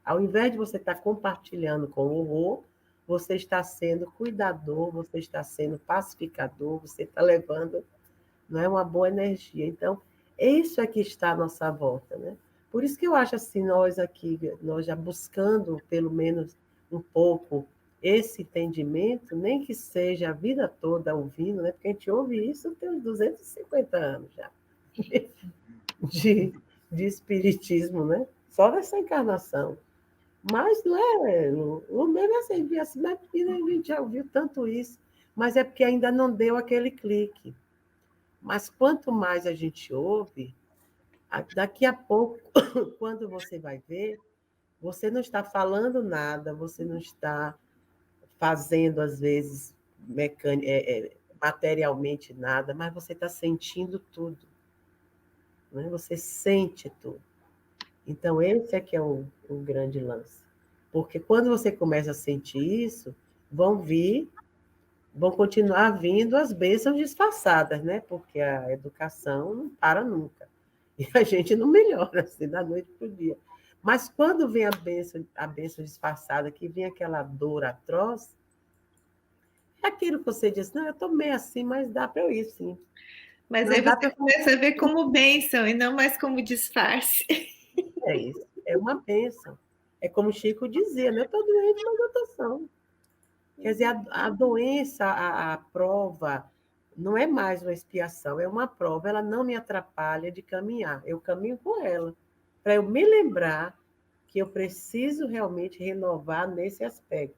Ao invés de você estar compartilhando com o horror, você está sendo cuidador, você está sendo pacificador, você está levando, não é, uma boa energia. Então, isso é que está à nossa volta, né? Por isso que eu acho assim, nós aqui, nós já buscando pelo menos um pouco esse entendimento, nem que seja a vida toda ouvindo, né? Porque a gente ouve isso tem uns 250 anos já de, de espiritismo, né? Só dessa encarnação. Mas não é, o mesmo é assim, mas a gente já ouviu tanto isso, mas é porque ainda não deu aquele clique. Mas quanto mais a gente ouve, daqui a pouco, quando você vai ver, você não está falando nada, você não está fazendo, às vezes, materialmente nada, mas você está sentindo tudo. Né? Você sente tudo. Então, esse é que é o grande lance. Porque quando você começa a sentir isso, vão continuar vindo as bênçãos disfarçadas, né? Porque a educação não para nunca. E a gente não melhora assim da noite para o dia. Mas quando vem a bênção disfarçada, que vem aquela dor atroz, é aquilo que você diz, não, eu estou meio assim, mas dá para eu ir, sim.
Mas
Não
aí
dá
você
para...
começa a ver como bênção e não mais como disfarce.
É isso, é uma bênção. É como o Chico dizia, né? Eu estou doente, mas eu estou são. Quer dizer, a doença, a prova, não é mais uma expiação, é uma prova. Ela não me atrapalha de caminhar. Eu caminho com ela, para eu me lembrar que eu preciso realmente renovar nesse aspecto.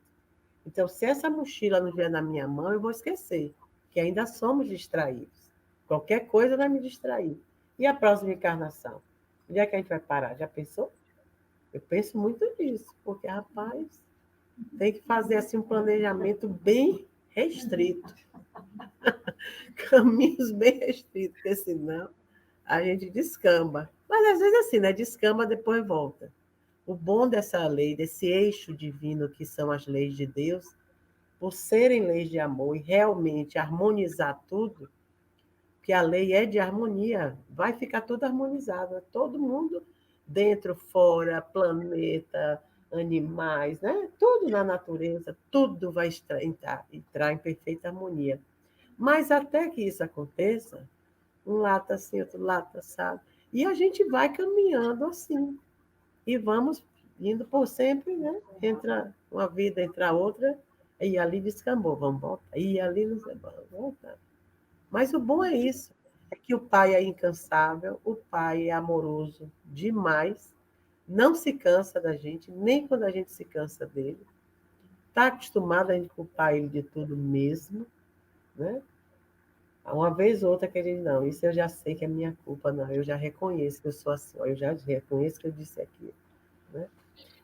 Então, se essa mochila não vier na minha mão, eu vou esquecer, que ainda somos distraídos. Qualquer coisa vai me distrair. E a próxima encarnação? Onde é que a gente vai parar? Já pensou? Eu penso muito nisso, porque, rapaz, tem que fazer assim um planejamento bem restrito. Caminhos bem restritos, porque senão a gente descamba. Mas às vezes assim, né? Descamba, depois volta. O bom dessa lei, desse eixo divino que são as leis de Deus, por serem leis de amor e realmente harmonizar tudo, que a lei é de harmonia, vai ficar tudo harmonizado, todo mundo dentro, fora, planeta, animais, né? Tudo na natureza, tudo vai entrar em perfeita harmonia. Mas até que isso aconteça, um lado assim, outro lado assado, e a gente vai caminhando assim, e vamos indo por sempre, né? Entra uma vida, entra outra, e ali descambou, vamos voltar, e ali não sei, vamos voltar. Mas o bom é isso, é que o pai é incansável, o pai é amoroso demais, não se cansa da gente, nem quando a gente se cansa dele. Está acostumado a gente culpar ele de tudo mesmo, né? Uma vez ou outra que ele não, isso eu já sei que é minha culpa, não, eu já reconheço que eu sou assim, eu já reconheço que eu disse aquilo, né?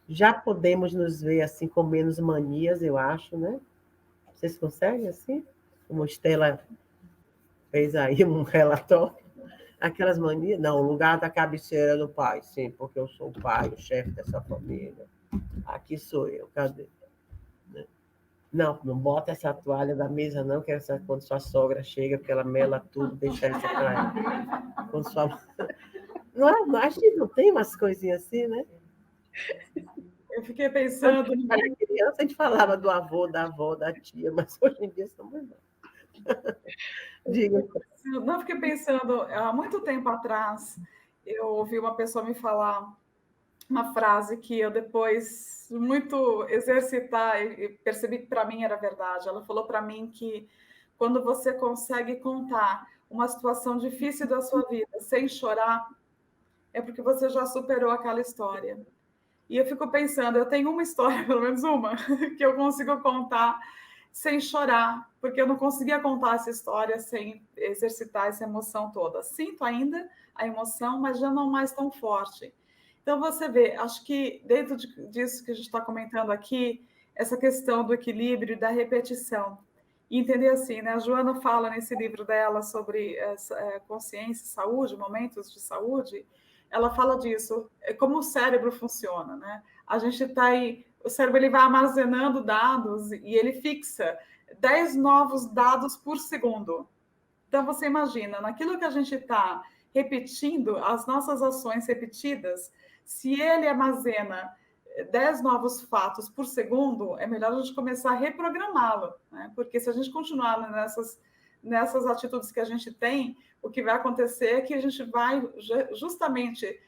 Já podemos nos ver assim com menos manias, eu acho, né? Vocês conseguem assim? Como Estela fez aí um relatório. Aquelas manias, não, o lugar da cabeceira do pai, sim, porque eu sou o pai, o chefe dessa família. Aqui sou eu, cadê? Não, não bota essa toalha da mesa, não, que quando sua sogra chega, porque ela mela tudo, deixa essa para ela. Quando sua... Não é? Acho que não tem umas coisinhas assim, né?
Eu fiquei pensando.
Quando era criança, a gente falava do avô, da avó, da tia, mas hoje em dia estamos não. Diga.
Não, fiquei pensando, há muito tempo atrás, eu ouvi uma pessoa me falar uma frase que eu depois, muito exercitar, e percebi que para mim era verdade. Ela falou para mim que quando você consegue contar uma situação difícil da sua vida sem chorar, é porque você já superou aquela história. E eu fico pensando, eu tenho uma história, pelo menos uma, que eu consigo contar sem chorar, porque eu não conseguia contar essa história sem exercitar essa emoção toda. Sinto ainda a emoção, mas já não mais tão forte. Então, você vê, acho que dentro disso que a gente está comentando aqui, essa questão do equilíbrio e da repetição. E entender assim, né? A Joana fala nesse livro dela sobre consciência, saúde, momentos de saúde, ela fala disso, como o cérebro funciona, né? A gente está aí, o cérebro ele vai armazenando dados e ele fixa 10 novos dados por segundo. Então, você imagina, naquilo que a gente está repetindo, as nossas ações repetidas, se ele armazena 10 novos fatos por segundo, é melhor a gente começar a reprogramá-lo, né? Porque se a gente continuar nessas atitudes que a gente tem, o que vai acontecer é que a gente vai justamente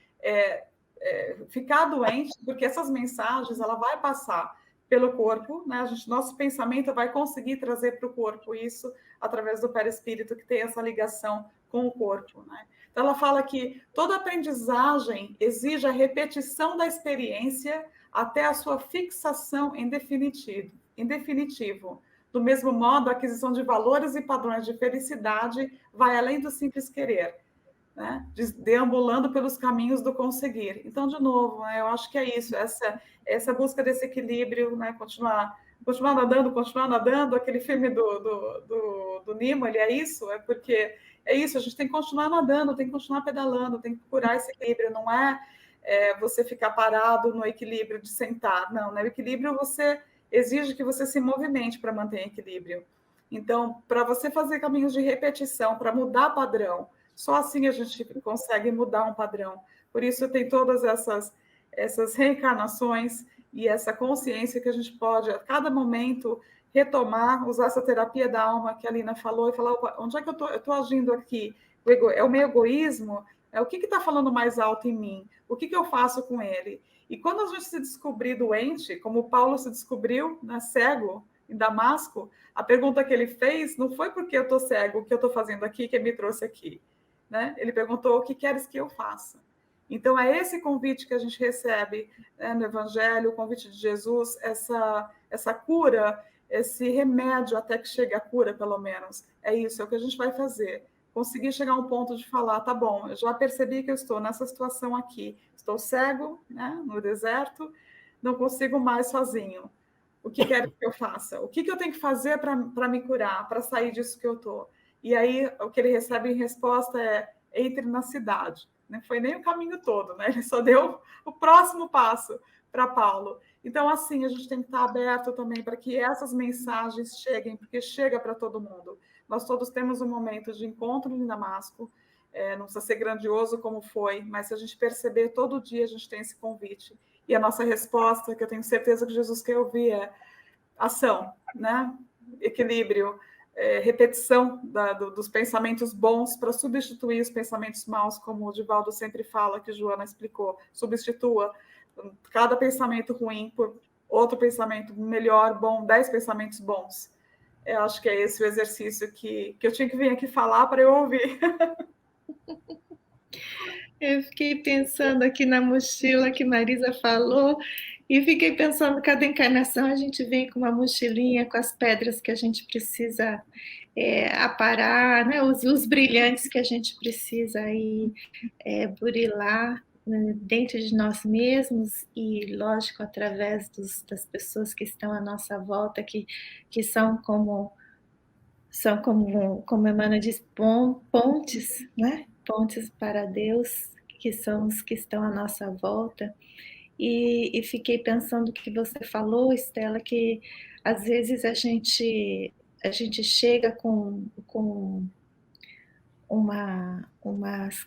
ficar doente, porque essas mensagens ela vai passar pelo corpo, né? Nosso pensamento vai conseguir trazer para o corpo isso através do perispírito, que tem essa ligação com o corpo, né? Então, ela fala que toda aprendizagem exige a repetição da experiência até a sua fixação em definitivo. Do mesmo modo, a aquisição de valores e padrões de felicidade vai além do simples querer, né? Deambulando pelos caminhos do conseguir. Então, de novo, né, eu acho que é isso, essa busca desse equilíbrio, né, continuar nadando, aquele filme do Nemo, ele é isso, é porque é isso, a gente tem que continuar nadando, tem que continuar pedalando, tem que procurar esse equilíbrio, não você ficar parado no equilíbrio de sentar, não, né? O equilíbrio você exige que você se movimente para manter equilíbrio. Então, para você fazer caminhos de repetição, para mudar padrão, só assim a gente consegue mudar um padrão. Por isso tem todas essas reencarnações e essa consciência que a gente pode, a cada momento, retomar, usar essa terapia da alma que a Lina falou e falar, opa, onde é que eu estou agindo aqui? É o meu egoísmo? O que está falando mais alto em mim? O que eu faço com ele? E quando a gente se descobrir doente, como Paulo se descobriu, né, cego, em Damasco, a pergunta que ele fez não foi porque eu estou cego, o que eu estou fazendo aqui, que me trouxe aqui. Né? Ele perguntou, o que queres que eu faça? Então, é esse convite que a gente recebe, né, no Evangelho, o convite de Jesus, essa cura, esse remédio até que chegue a cura, pelo menos. É isso, é o que a gente vai fazer. Conseguir chegar a um ponto de falar, tá bom, eu já percebi que eu estou nessa situação aqui. Estou cego, né, no deserto, não consigo mais sozinho. O que quer que eu faça? O que eu tenho que fazer para me curar, para sair disso que eu estou? E aí, o que ele recebe em resposta é: entre na cidade. Não foi nem o caminho todo, né? Ele só deu o próximo passo para Paulo. Então, assim, a gente tem que estar aberto também para que essas mensagens cheguem, porque chega para todo mundo. Nós todos temos um momento de encontro em Damasco, não precisa ser grandioso como foi, mas se a gente perceber todo dia, a gente tem esse convite. E a nossa resposta, que eu tenho certeza que Jesus quer ouvir, é ação, né? Equilíbrio, repetição dos pensamentos bons para substituir os pensamentos maus, como o Divaldo sempre fala, que Joana explicou. Substitua cada pensamento ruim por outro pensamento melhor, bom, 10 pensamentos bons. Eu acho que é esse o exercício que eu tinha que vir aqui falar para eu ouvir.
Eu fiquei pensando aqui na mochila que Marisa falou e fiquei pensando, cada encarnação a gente vem com uma mochilinha com as pedras que a gente precisa aparar, né? Os brilhantes que a gente precisa aí burilar, né, dentro de nós mesmos e, lógico, através das pessoas que estão à nossa volta, que são como Emmanuel diz, pontes, né? Pontes para Deus, que são os que estão à nossa volta. E fiquei pensando que você falou, Estela, que às vezes a gente chega com uma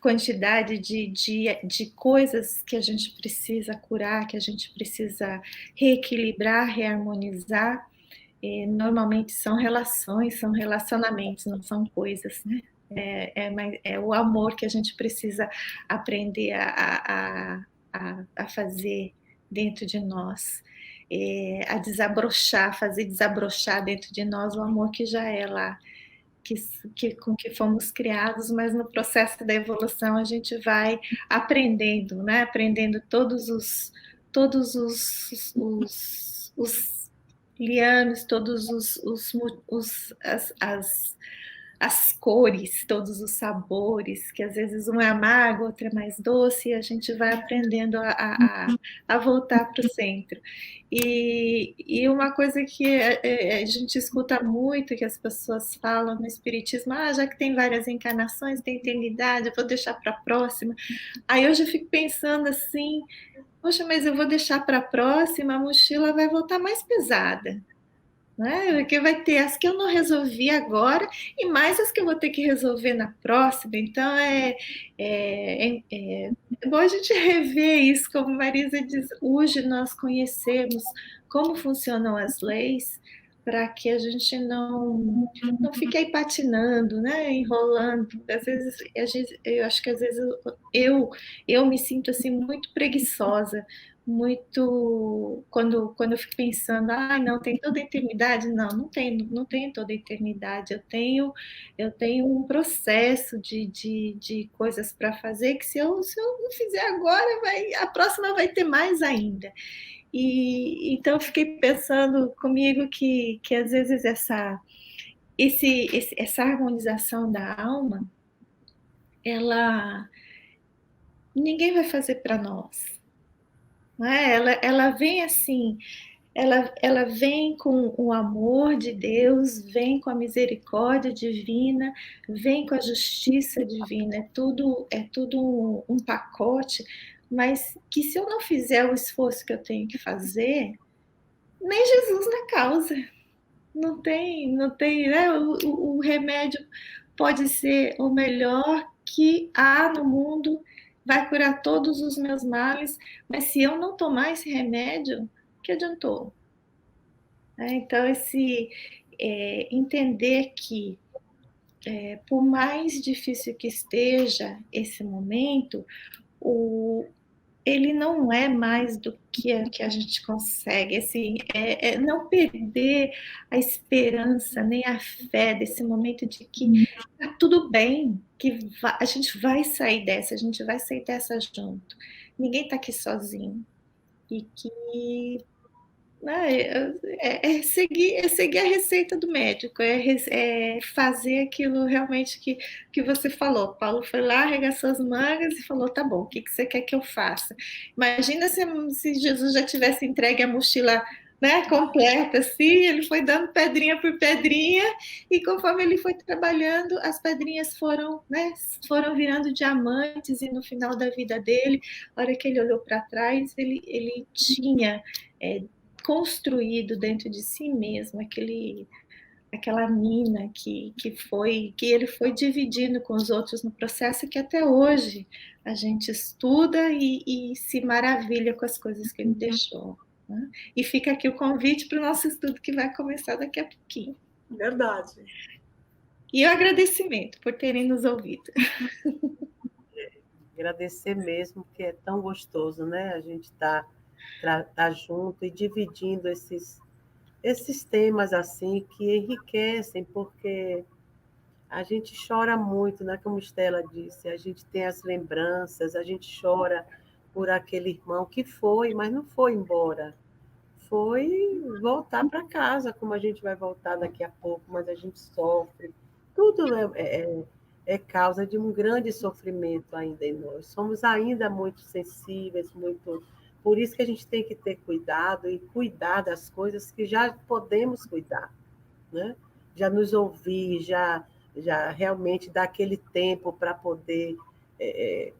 quantidade de coisas que a gente precisa curar, que a gente precisa reequilibrar, reharmonizar. Normalmente são relações, são relacionamentos, não são coisas, né? É o amor que a gente precisa aprender a fazer dentro de nós, a desabrochar, fazer desabrochar dentro de nós o amor que já é lá, com que fomos criados, mas no processo da evolução a gente vai aprendendo, né? Aprendendo todos os lianos, todos as cores, todos os sabores, que às vezes um é amargo, outro é mais doce, e a gente vai aprendendo a voltar para o centro. E uma coisa que a gente escuta muito, que as pessoas falam no Espiritismo, já que tem várias encarnações, tem eternidade, eu vou deixar para a próxima. Aí hoje eu fico pensando assim, poxa, mas eu vou deixar para a próxima, a mochila vai voltar mais pesada. Né? Porque vai ter as que eu não resolvi agora e mais as que eu vou ter que resolver na próxima. Então, é bom a gente rever isso, como Marisa diz, hoje nós conhecemos como funcionam as leis para que a gente não fique aí patinando, né? Enrolando. Às vezes, eu acho que às vezes eu me sinto assim muito preguiçosa, muito quando eu fico pensando, não tem toda a eternidade, não tem toda a eternidade, eu tenho um processo de coisas para fazer que se eu não fizer agora, a próxima vai ter mais ainda. E então eu fiquei pensando comigo que às vezes essa harmonização da alma, ela ninguém vai fazer para nós. Né? Ela vem assim, ela vem com o amor de Deus, vem com a misericórdia divina, vem com a justiça divina, é tudo um pacote, mas que se eu não fizer o esforço que eu tenho que fazer, nem Jesus na causa. Não tem, né? O remédio pode ser o melhor que há no mundo, vai curar todos os meus males, mas se eu não tomar esse remédio, que adiantou? Então, entender que, por mais difícil que esteja esse momento, ele não é mais do que a gente consegue, assim, não perder a esperança, nem a fé desse momento de que tá tudo bem, que a gente vai sair dessa, a gente vai sair dessa junto. Ninguém está aqui sozinho. E que seguir a receita do médico, fazer aquilo realmente que você falou. Paulo foi lá, arregaçou as mangas e falou, tá bom, o que você quer que eu faça? Imagina se Jesus já tivesse entregue a mochila, né, completa, assim, ele foi dando pedrinha por pedrinha, e conforme ele foi trabalhando, as pedrinhas foram virando diamantes, e no final da vida dele, a hora que ele olhou para trás, ele tinha construído dentro de si mesmo aquela mina que ele foi dividindo com os outros no processo, que até hoje a gente estuda e se maravilha com as coisas que ele deixou. Né? E fica aqui o convite para o nosso estudo que vai começar daqui a pouquinho.
Verdade.
E o agradecimento por terem nos ouvido.
Agradecer mesmo, que é tão gostoso, né? A gente tá junto e dividindo esses temas assim que enriquecem, porque a gente chora muito, né? Como Estela disse, a gente tem as lembranças, a gente chora por aquele irmão que foi, mas não foi embora. Foi voltar para casa, como a gente vai voltar daqui a pouco, mas a gente sofre. Tudo é causa de um grande sofrimento ainda em nós. Somos ainda muito sensíveis, muito. Por isso que a gente tem que ter cuidado e cuidar das coisas que já podemos cuidar, né? Já nos ouvir, já realmente dar aquele tempo para poder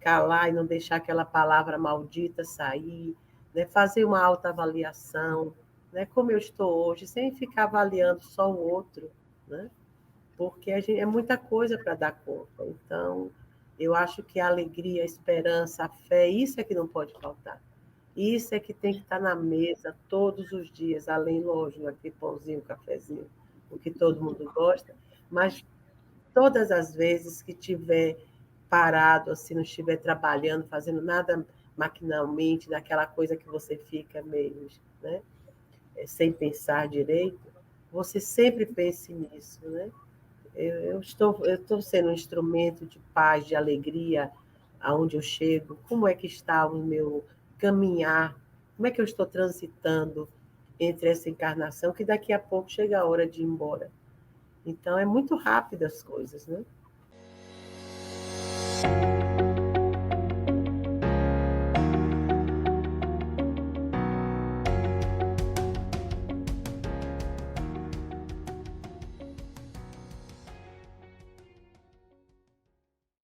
calar e não deixar aquela palavra maldita sair, né? Fazer uma autoavaliação, né? Como eu estou hoje, sem ficar avaliando só o outro, né? porque é muita coisa para dar conta. Então, eu acho que a alegria, a esperança, a fé, isso é que não pode faltar. Isso é que tem que estar na mesa todos os dias, além, lógico, daquele pãozinho, cafezinho, o que todo mundo gosta, mas todas as vezes que tiver parado, assim, não estiver trabalhando, fazendo nada maquinalmente, naquela coisa que você fica meio, né, sem pensar direito, você sempre pense nisso, né? Eu estou sendo um instrumento de paz, de alegria, aonde eu chego. Como é que está o meu caminhar? Como é que eu estou transitando entre essa encarnação, que daqui a pouco chega a hora de ir embora. Então, é muito rápido as coisas, né?